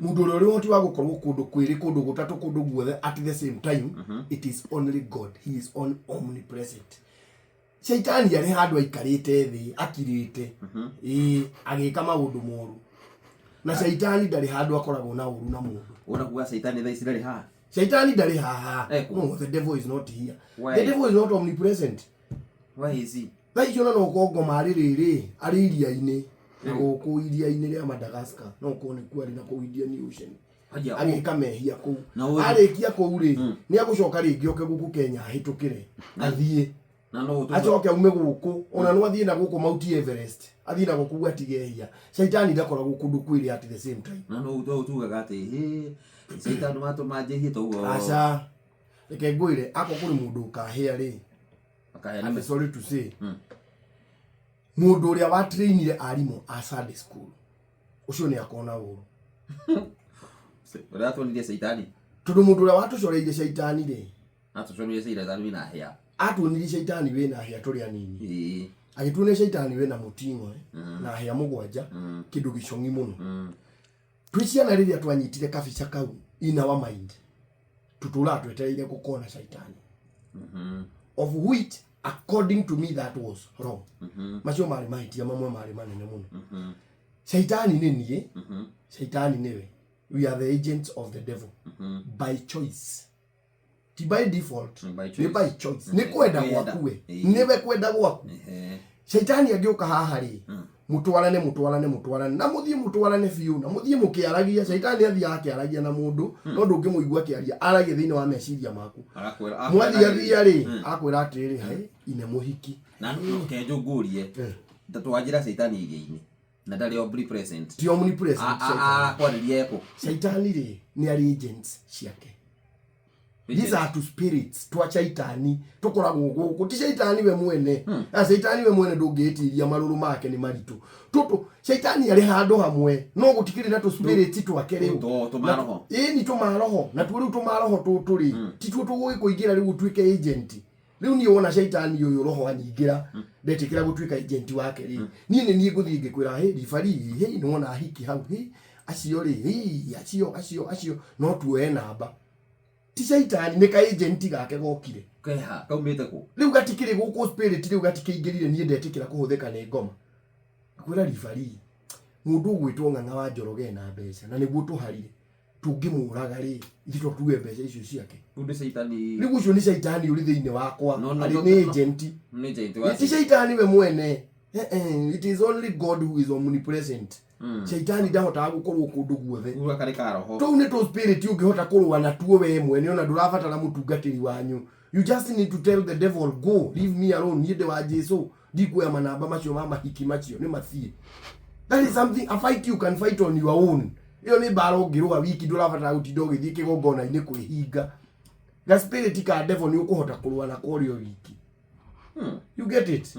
mundu uri hoti wa gukorwo kundu kwiri kundu gutatu kundu guothe at the same time. It is only God. He is omnipresent. Shaitani ari handu aikarite thi akirite agika maundu moru na shaitani ndari handu akoragwo na uru na mundu. Unakuwa shaitani tha isirari ha? Shaitani ndari haha. No, the devil is not here. Why? The devil is not omnipresent. Why is he? Like you know go maririri ari iria-ini ku iria-ini ria Madagascar no ko ni ku ari na ku Indian Ocean agika mehia ku arikia ku ri ni agucoka ringi oke guku Kenya hitukire athie na no acoke aume guku ona no athie na guku Mount Everest athie na guku atigehia. Shaitani ndakoragwo kundu kwiri at the same time. Na no tugaga ati shaitani mato majehie togo aca reke ngwire ako kuri mundu ukahia ri I'm sorry to say. Mundu uria wa trainire arimu a Sunday school. Ucio ni akona uru. Ora tu ni shaitani. Tundu mundu uria watucoreire shaitani ri. Atucoreire shaitani wina hia. Atunirie shaitani wina hia turi anini. Agitune shaitani wina mutingo na hia mugwanja kindu gicongi muno. Twiciana riria twanyitire kabica kau in our mind. Tutura twetereire gukona shaitani. Of which according to me that was wrong. Macio mari mahitia mamwe mari manene muno. Shaitani ni nie. Shaitani niwe. We are the agents of the devil by choice. Ti by default. Ni by choice. Ni kwenda gwaku we. Niwe kwenda gwaku. Shaitani agioka haha ri. Mutwarane na muthie mutwarane fiu na muthie mukiaragia. Shaitani athia akiaragia na mundu no ndungimuigua akiaria aragia thiini wa meciria maku. Mwathia athia ri akwira atiri hai ine muhiki na kenjo ngurie ndatwajira shaitani igeini na ndari omnipresent. Ti omnipresent. Kwaririe eko shaitani ri ni ari agents ciake. These are two spirits twa shaitani tukoragwo guku ti shaitani we mwene. Shaitani we mwene ndungitiria maruru make ni maritu tutu. Shaitani ari handu hamwe no gutikiri na tu spirits twake riu tumaroho ni tumaroho na turi tumaroho tuturi ti tu tugikuingira riu twike agent. Riu ni wona shaitani yoyo roho anyingira ndetikira gutwika agent wake ri ni nguthii ngikwira he rifari he ni wona hiki hau he acio ri he acio no tuwe namba. Ti shaitani ni ka agent gake gokire keha kaumite ku riu gatikire guku spirit riu gatikingirire ni ndetikira kuhuthika ni ngoma kwira rifari mundu gwitwo ng'ang'a wa Njoroge na mbeca na niguo tuharire tungimuraga ri ithito tuwe mbeca icio ciake. Undu shaitani riu ucio ni shaitani uri thiini wakwa ari ni agent. Ni agent wa ti shaitani we mwene. It is only God who is omnipresent. Shaitani ndahotaga gukorwo kundu guothe uga kare ka roho tu ni to spirit ungihota kurwa na tuo we mwene ona ndurabatara mutungatiri wanyu. You just need to tell the devil go leave me alone yende wa Jesu ndikuya manamba macio mama hiki macio ni mathie. That is something a fight you can fight on your own. Iyo ni baro ngiruga wiki ndurabatara gutindo githie kigongona ini kwihinga. The spirit ka devil ni ukuhota kurwa na korio wiki. You get it?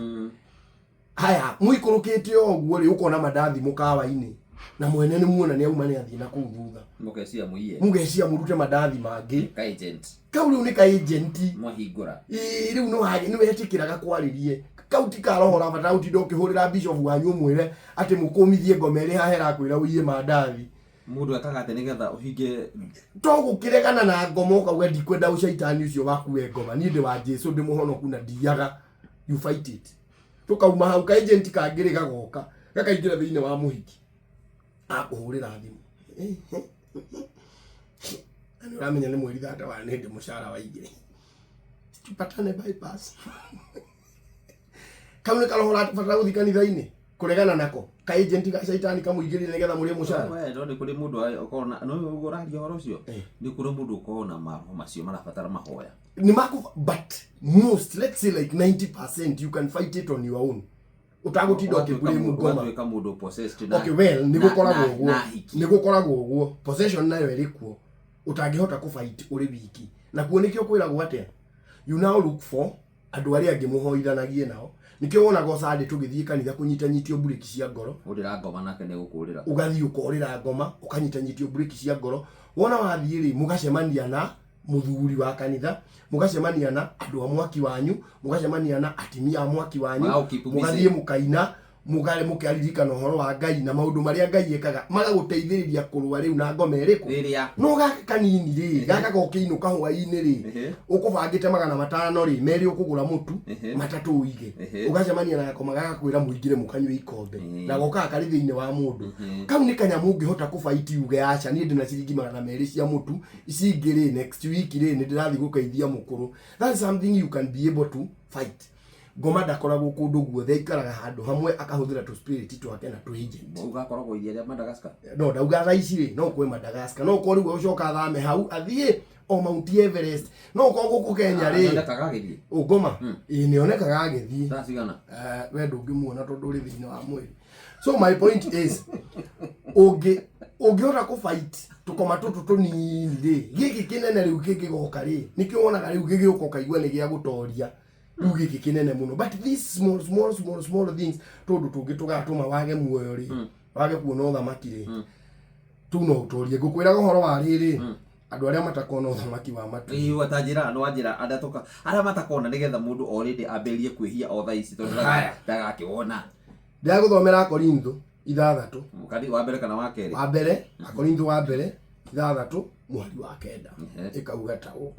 Haya muikurukite oguo ri ukona madathi mukawa-ini na mwene ni muona ni auma ni athina ku thutha mugecia murute madathi mangi ka agent kau riu ni ka agent mwahingura riu no hage ni wetikiraga kwaririe kau ti ka roho rabata utindo ukihurira bishop wanyu mwire ati mukumithie ngomere hahera kwira uiye madathi mundu akagate nigetha uhinge togu kiregana na ngomo kauga ndikwenda ushaitani ucio wakuwe ngoma ni ndi wa Jesu ndi muhonoku na ndiaga. You fight it. Tukauma hau ka agent kangiri gagoka gakaingira thiine wa muhiki akuhurira thimu ani ramenya ni mwiri thata wa ndi mushara wa igire tupatane bypass kamwe karohora tupatana guthi kanitha-ini kuregana nako ka agent ga shaitani kamuigirire nigetha muri mushara we ndo ni kuri mundu ukona no uguraria horo ucio ni kuri mundu ukona maho macio marabatara mahoya ni mako. But most, let's say like 90% you can fight it on your own. Utagutinda ukigure mugoma weka mundu possessed na okay well nigukoragwo guo possession nayo erikuo utangihota ku fight uri wiki na kuonikio kwiragwo atia you now look for andu ari angi muhoithanagie nao nikio wona go Sunday tugithie kanitha kunyitanyitio bureki cia ngoro urira ngoma nake ne gukurira ugathii ukorira ngoma ukanyitanyitio bureki cia ngoro wona wathie ri mugacemania na muthuri wa kanitha mugacemania na andu a mwaki wanyu mugacemania na atimia a mwaki wanyu mugathie mukaina mugare mukiaririkana horo wa Ngai na maundu maria Ngai ekaga magaguteithiriria kurua riu na ngome iriku no gaka kanini ri gaka gokiinuka hwaini ri ukubangite 500 ri meri ukugura mutu matatu uige ugacemania na yako magakwira muingire mukanywe ikombe na goka kari thiini wa mundu kau ni kanyamu ngihota kubaiti uge acha ni ndina ciringi 200 cia mutu icingire next week ri ni ndirathi gukeithia mukuru. That's something you can be able to fight. Ngoma ndakoragwo kundu guothe ikaraga handu hamwe akahuthira tu spirit twake na tu agent. Ugakoragwo iria Madagascar. No ndauga raici ri no kwe Madagascar no ko riu ucoka thame hau athie o Mount Everest no ko guku Kenya ri ngoma nionekaga agithie tacigana we ndungimuona tondu ri thiini wa mwiri. So my point is ungihota ku fight tukoma tutu tunini ri giki kinene riu kigigoka ri nikio wonaga riu gigiuka igwa ni gia gutoria riu giki kinene muno but these small things tondu tungitugatuma wage muoyo ri wage kuona uthamaki ri tu no utorie ngukwiraga horo wa riri andu aria matakona uthamaki wa matu watajira no ajira adatoka aria matakona nigetha mundu already amberie kwihia o thaici tondu ndagakiwona ndaguthomera Korintho 6 mukadi wa mbere kana wa keri wa mbere Korintho wa mbere 6 mwari wa 9 ikauga tawo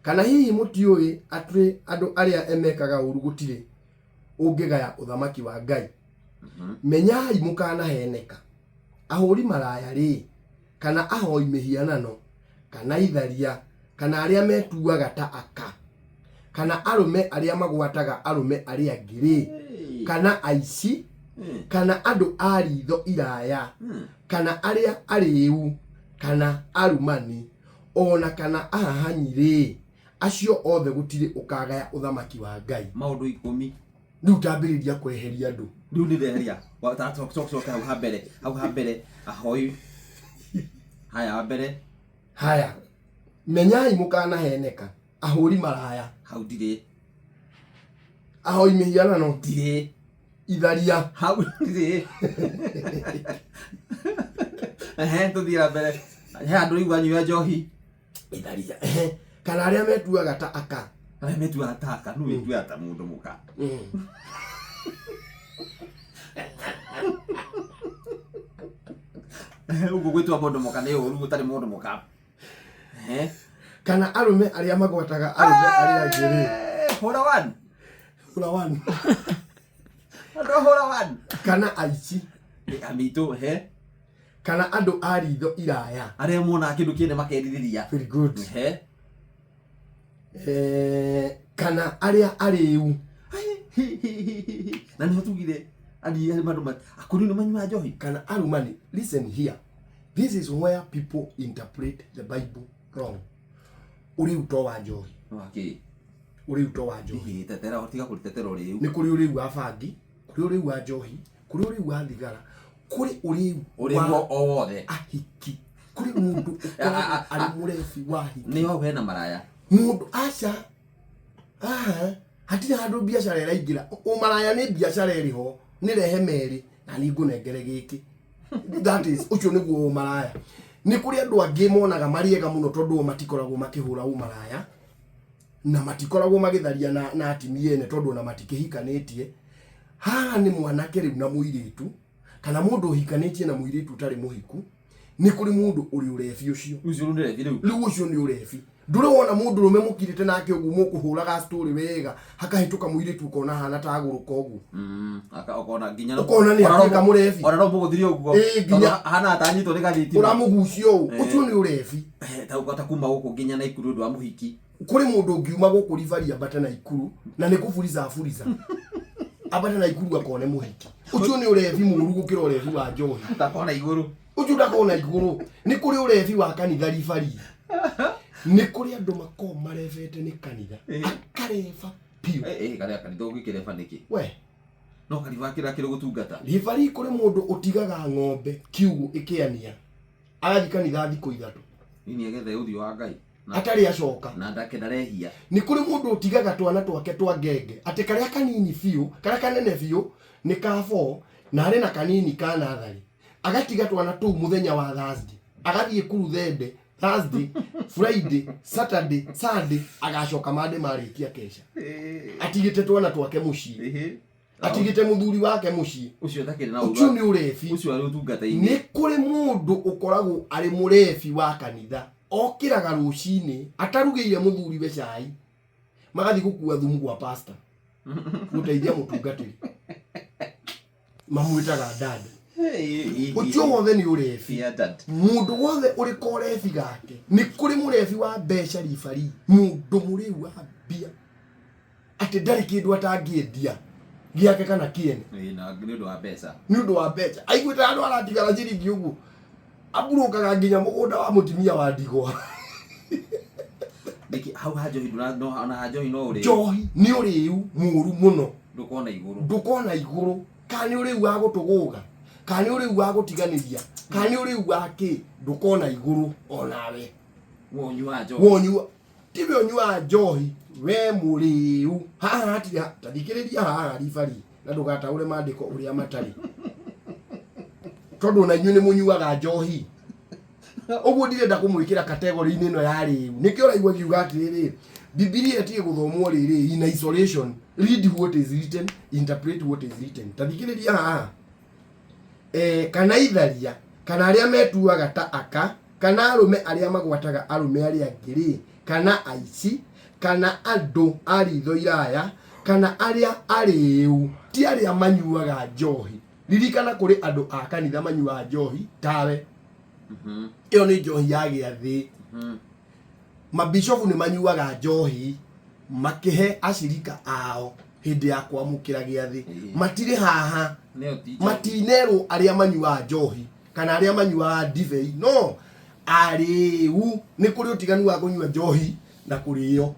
kana hihi mutioi atri andu aria emekaga uru gutire ungigaya uthamaki wa Ngai menyai mukana heneka ahuri maraya ri kana ahoi mihianano kana itharia kana aria metuaga ta aka kana arume aria magwataga arume aria ngiri kana aici kana andu aritho iraya kana aria ariu kana arumani ona kana ahahanyire acio othe gutire ukagaya uthamaki wa Ngai. Maundu 10 riu tambiriria kweheria andu riu ni deheria watatoka hau hambere ahoi haya wambere haya menyai mukana heneka ahuri maraya hau dire ahoi mihianano dire itharia hau dire tuthira mbere he andu riu anyua njohi itharia kana aria metuaga ta aka aria metuaga ta aka nu wetua ta mundu muka ugo gwitua mundu muka ni uru gutari mundu muka kana arume aria magwataga arume aria ngiri hora one hora one kana aici amitu kana andu aritho iraya aria mona kindu kine makeririria very good kana aria ariu na ni tugire ali mandu akuri no manywa njohi kana arumani. Listen here, this is where people interpret the Bible wrong. Uri uto wa njohi uri uto wa njohi tetera otiga kuritetera uri ni kuri uri wa fangi kuri uri wa njohi kuri uri wa thigara kuri uri wo wothe ahiki kuri mundu ari murefi wahi ni ho hena maraya mundu acha hatira handu biashara iraingira umaraya ni biashara iriho ni rehe meri na ni ngunengere giki that is ucio niguo umaraya. Ni kuri andu angi monaga mariega muno tondu matikoragwo makihura umaraya na matikoragwo magitharia na atimie ene tondu na matikihikanitie. Haha ni mwanake riu na muiritu kana mundu hikanitie na muiritu utari muhiku ni kuri mundu uri urefi ucio ucio ni urefi riu ucio ni urefi ndure wona mundu rume mukirite nake ugumu kuhuraga story wega hakahituka muiritu ukona hana ta aguruka ugu ukona ginya ukona ni hakika murefi ona no muguthirio uguo ginya hana atanyito ni gathiti uramugucio ucio ni urefi ta ugata kuma guku ginya na ikuru ndu wa muhiki kuri mundu ngiuma guku rivaria bata na ikuru na ni kufuriza abata na ikuru akone muhiki ucio ni urefi muru gukira urefi wa njohi takona iguru ucio ndakona iguru ni kuri urefi wa kanitha rifari ni kuri andu mako marevete ni kanitha akareva piu kare kanitha ugikireva niki we no kariva kira kiro gutungata rifari kuri mundu utigaga ng'ombe kiugo ikiania arathi kanitha thiko 3 ni egethe uthio wa Ngai atari acoka na ndake ndarehia ni kuri mundu utigaga twana twake twa ngenge ati karia kanini fiu karia kanene fiu ni ka 4 na ari na kanini kana athari agatiga twana tu muthenya wa Thursday agathie kuru thende Thursday Friday Saturday Sunday agacoka mande marikia kesha atigite twana twake mucii atigite muthuri wake mucii ucio thakire na ucio ni urefi ucio ari utungata-ini ni kuri mundu ukoragwo ari murefi wa kanitha okiraga rucini atarugeire muthuri we cai magathi gukua thumu gwa pastor guteithia mutungatiri mamwitaga dad ucio wothe ni urefi mundu wothe uri korefi gake ni kuri murefi wa mbeca ribari mundu muriu wa mbia ati ndari kindu atangiendia giake kana kiene na ni undu wa mbeca aiguita andu aratigara ciringi uguo aburukaga nginya mugunda wa mutimia wa ndigwa Diki hau hajohi no ona hajohi no uri johi ni uriu muru muno ndukona iguru kani uriu wa gutuguga kani uriu wa gutiganiria kani uriu wa ki ndukona iguru onawe wonyua tibe onyua johi we muriu haha hatira tathikiriria haha ribari na ndugataure mandiko uria matari tondu na nyune munyuaga johi oguo ndirenda kumwikira category-ini ino ya riu nikio raigua kiuga atiriri Biblia etiye guthomwo riri in isolation, read what is written, interpret what is written. Tathikiriria haha kana itharia kana aria metuaga ta aka kana arume aria magwataga arume aria angiri kana aici kana andu aritho iraya kana aria ariu ti aria manyuaga njohi. Ririkana kuri andu a kanitha manyuaga njohi tawe iyo ni njohi ya giathi. Mabishofu ni manyuaga njohi makihe ashirika ao hindi ya kwamukira giathi. Matire haha matinero aria manyuaga njohi kana aria manyuaga divei no ariu ni kuri utiganu wa kunyua njohi na kuriyo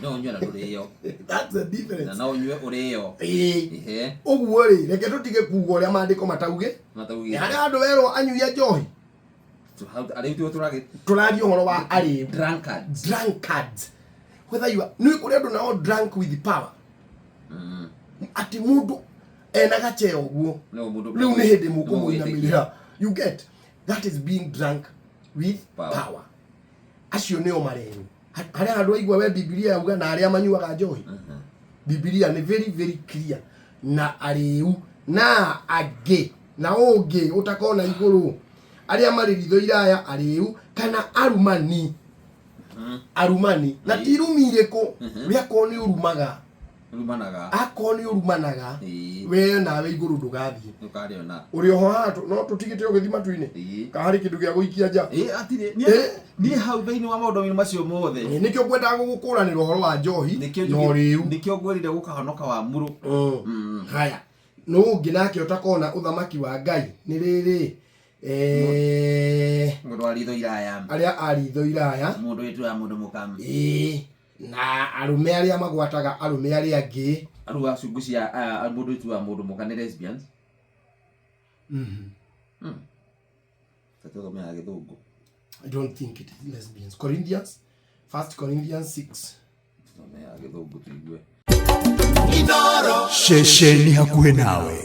no nyua na kuriyo. That's the difference. Na no nyue uriyo uguo ri reke tutige kuuga uria mandiko matauge ari andu wero anyuia njohi turario horo wa ari drunkards whether you are ni kuri andu nao drunk with power ati mundu ena gacheo guo riu ni hindi mukumuinamira. You get that is being drunk with power. Acio neo marenu haria andu aigua we Biblia yauga na aria manyuaga njohi. Biblia ni very very clear na ariu na age na ungi utakona iguru aria mari ritho iraya ariu kana arumani arumani na tirumire ko we akoni urumanaga akoni urumanaga we na we iguru ndugathie ndukariona uri oho hatu no tutigite ugithima tuine ka hari kindu gia guikia nja atire ni hau thini wa maundu macio mothe nikio kwenda gukuranira uhoro wa njohi no riu nikio ngwerire gukahonoka wa muru haya no ungi nake utakona uthamaki wa Ngai ni riri mundu aritho iraya aria aritho iraya mundu wetu ya mundu mukamu na arume aria magwataga arume aria angi aru acungucia mundu wetu ya mundu mukane lesbians Tatodo mea githungu. I don't think it is lesbians. Corinthians 1 Corinthians 6 mea githungu tuigue shesheni hakuhe nawe.